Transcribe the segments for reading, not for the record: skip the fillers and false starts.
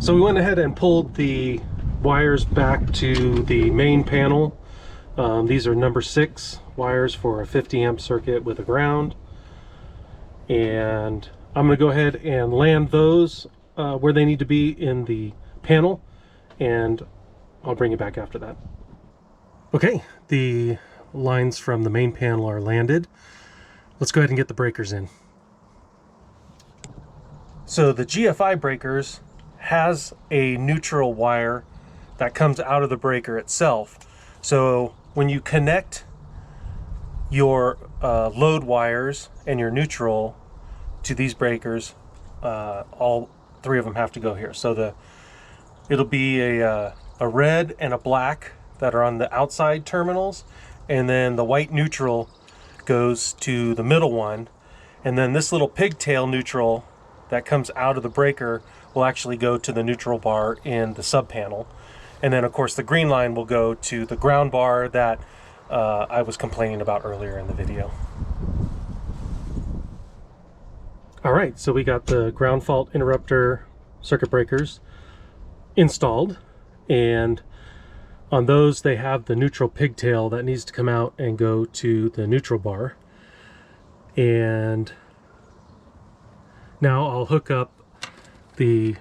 So we went ahead and pulled the wires back to the main panel. These are number 6 wires for a 50 amp circuit with a ground. And I'm going to go ahead and land those where they need to be in the panel, and I'll bring you back after that. Okay, the lines from the main panel are landed. Let's go ahead and get the breakers in. So the GFI breakers has a neutral wire that comes out of the breaker itself. So when you connect your load wires and your neutral to these breakers, all 3 of them have to go here. So it'll be a red and a black that are on the outside terminals, and then the white neutral goes to the middle one, and then this little pigtail neutral that comes out of the breaker will actually go to the neutral bar in the sub panel. And then of course the green line will go to the ground bar that I was complaining about earlier in the video. Alright, so we got the ground fault interrupter circuit breakers installed, and on those they have the neutral pigtail that needs to come out and go to the neutral bar. And now I'll hook up the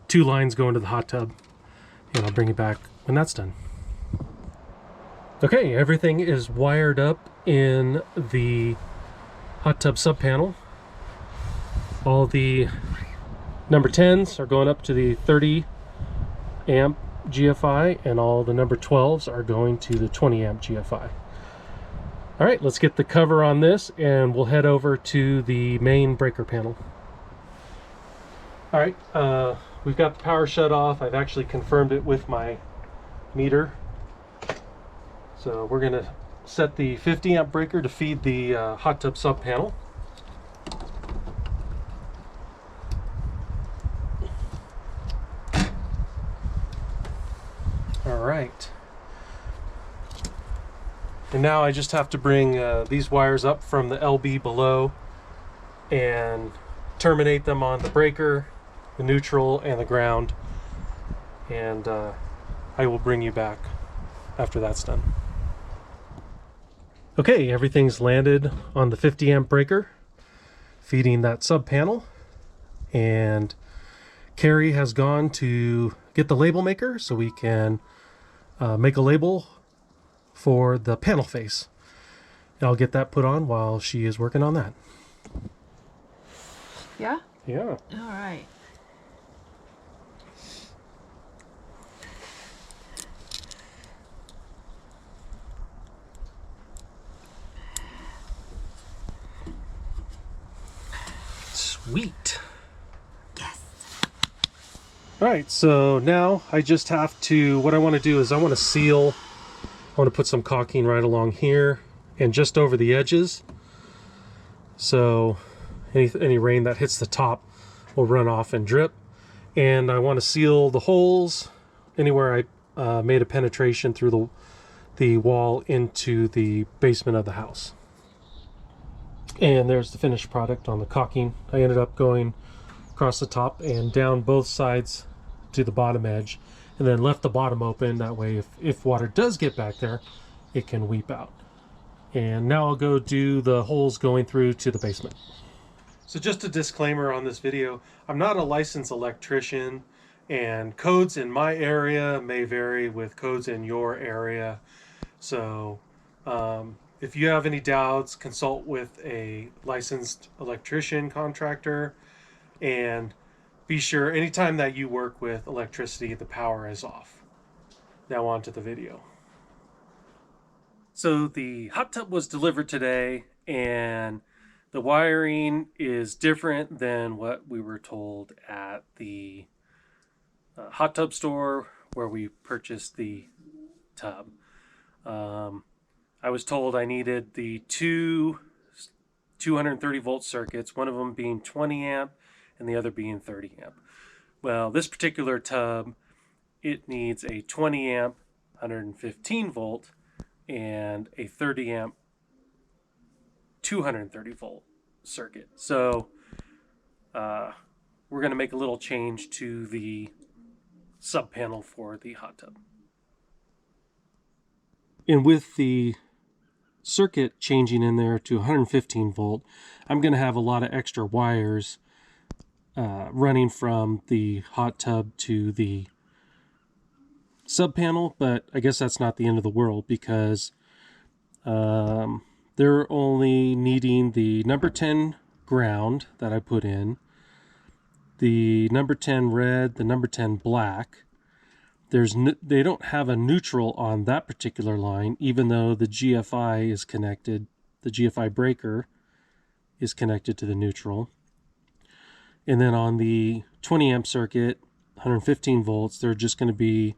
2 lines going to the hot tub, and I'll bring you back when that's done. Okay, everything is wired up in the hot tub sub panel. All the number 10s are going up to the 30 amp GFI, and all the number 12s are going to the 20 amp GFI. All right, let's get the cover on this and we'll head over to the main breaker panel. All right, we've got the power shut off. I've actually confirmed it with my meter. So we're gonna set the 50 amp breaker to feed the hot tub sub panel. All right. And now I just have to bring these wires up from the LB below and terminate them on the breaker, the neutral, and the ground. And I will bring you back after that's done. Okay, everything's landed on the 50 amp breaker, feeding that sub panel. And Carrie has gone to get the label maker so we can make a label for the panel face. And I'll get that put on while she is working on that. Yeah? Yeah. All right. Sweet. Yes. All right, so now I just have to, what I want to do is I want to seal, I want to put some caulking right along here and just over the edges. So any rain that hits the top will run off and drip. And I want to seal the holes anywhere I made a penetration through the wall into the basement of the house. And there's the finished product on the caulking. I ended up going across the top and down both sides to the bottom edge, and then left the bottom open. That way if water does get back there, it can weep out. And now I'll go do the holes going through to the basement. So just a disclaimer on this video, I'm not a licensed electrician, and codes in my area may vary with codes in your area. So if you have any doubts, consult with a licensed electrician contractor, and be sure anytime that you work with electricity, the power is off. Now on to the video. So the hot tub was delivered today, and the wiring is different than what we were told at the hot tub store where we purchased the tub. I was told I needed the 230 volt circuits, one of them being 20 amp and the other being 30 amp. Well, this particular tub, it needs a 20 amp 115 volt and a 30 amp 230 volt circuit. So we're going to make a little change to the sub panel for the hot tub. And with the circuit changing in there to 115 volt, I'm going to have a lot of extra wires running from the hot tub to the sub panel, but I guess that's not the end of the world, because they're only needing the number 10 ground that I put in, the number 10 red, the number 10 black. They don't have a neutral on that particular line, even though the GFI is connected. The GFI breaker is connected to the neutral. And then on the 20 amp circuit, 115 volts, they're just going to be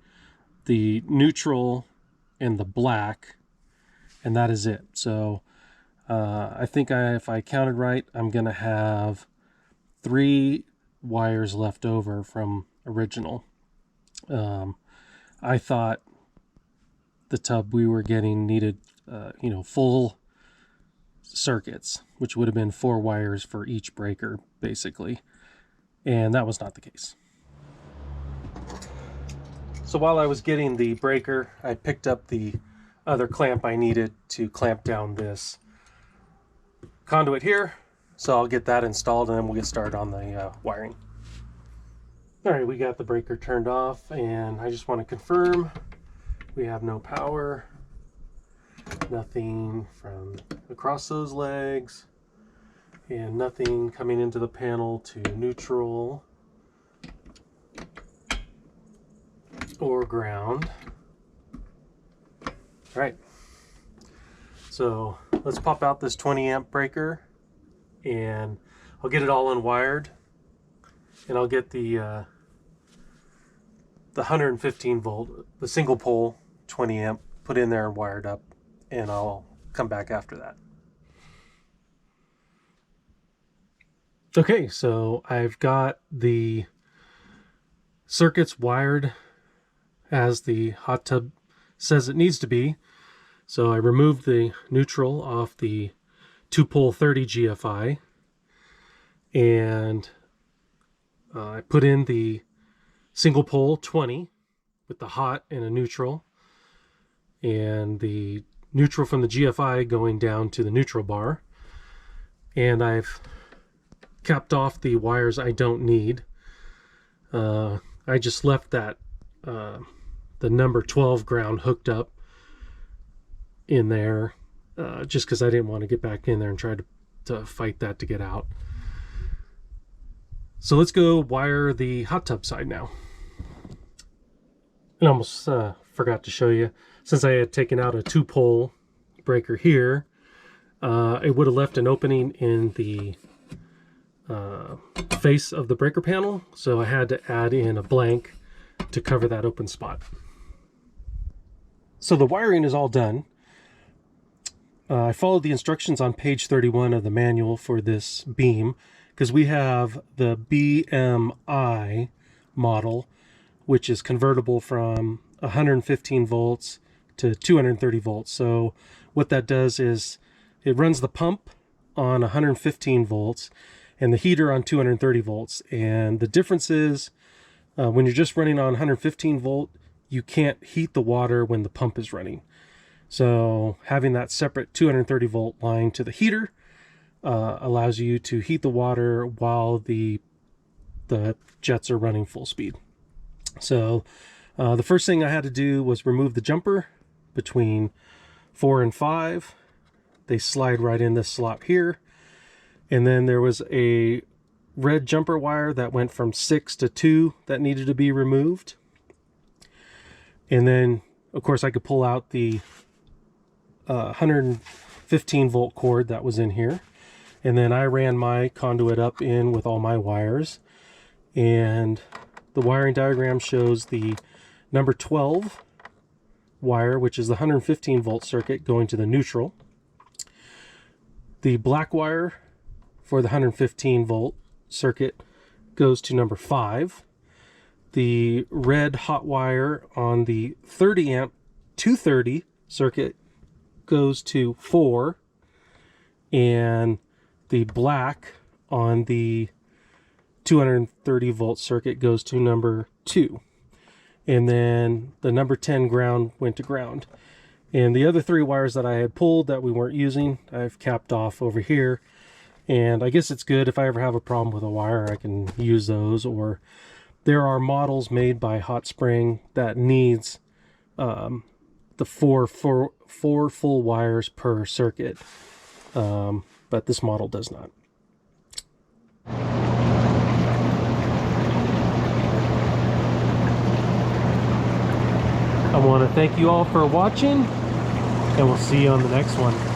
the neutral and the black, and that is it. So I think if I counted right, I'm going to have 3 wires left over from original. I thought the tub we were getting needed, full circuits, which would have been 4 wires for each breaker, basically. And that was not the case. So while I was getting the breaker, I picked up the other clamp I needed to clamp down this conduit here. So I'll get that installed and then we'll get started on the wiring. All right, we got the breaker turned off, and I just want to confirm we have no power, nothing from across those legs, and nothing coming into the panel to neutral or ground. All right, so let's pop out this 20 amp breaker, and I'll get it all unwired, and I'll get the 115 volt, the single pole 20 amp put in there and wired up, and I'll come back after that. Okay, so I've got the circuits wired as the hot tub says it needs to be. So I removed the neutral off the 2-pole 30 GFI, and I put in the single pole 20 with the hot and a neutral, and the neutral from the GFI going down to the neutral bar. And I've capped off the wires I don't need. I just left that the number 12 ground hooked up in there just because I didn't want to get back in there and try to fight that to get out. So let's go wire the hot tub side now. And I almost forgot to show you, since I had taken out a 2-pole breaker here, it would have left an opening in the face of the breaker panel, so I had to add in a blank to cover that open spot. So the wiring is all done. I followed the instructions on page 31 of the manual for this beam, because we have the BMI model, which is convertible from 115 volts to 230 volts. So what that does is it runs the pump on 115 volts and the heater on 230 volts. And the difference is when you're just running on 115 volt, you can't heat the water when the pump is running. So having that separate 230 volt line to the heater allows you to heat the water while the jets are running full speed. So the first thing I had to do was remove the jumper between 4 and 5. They slide right in this slot here. And then there was a red jumper wire that went from 6 to 2 that needed to be removed. And then, of course, I could pull out the 115 volt cord that was in here. And then I ran my conduit up in with all my wires. And the wiring diagram shows the number 12 wire, which is the 115 volt circuit, going to the neutral. The black wire for the 115 volt circuit goes to number 5. The red hot wire on the 30 amp 230 circuit goes to 4. And the black on the 230 volt circuit goes to number 2. and then the number 10 ground went to ground. And the other 3 wires that I had pulled that we weren't using, I've capped off over here. And I guess it's good if I ever have a problem with a wire, I can use those. Or there are models made by Hot Spring that needs the four full wires per circuit, but this model does not. I want to thank you all for watching, and we'll see you on the next one.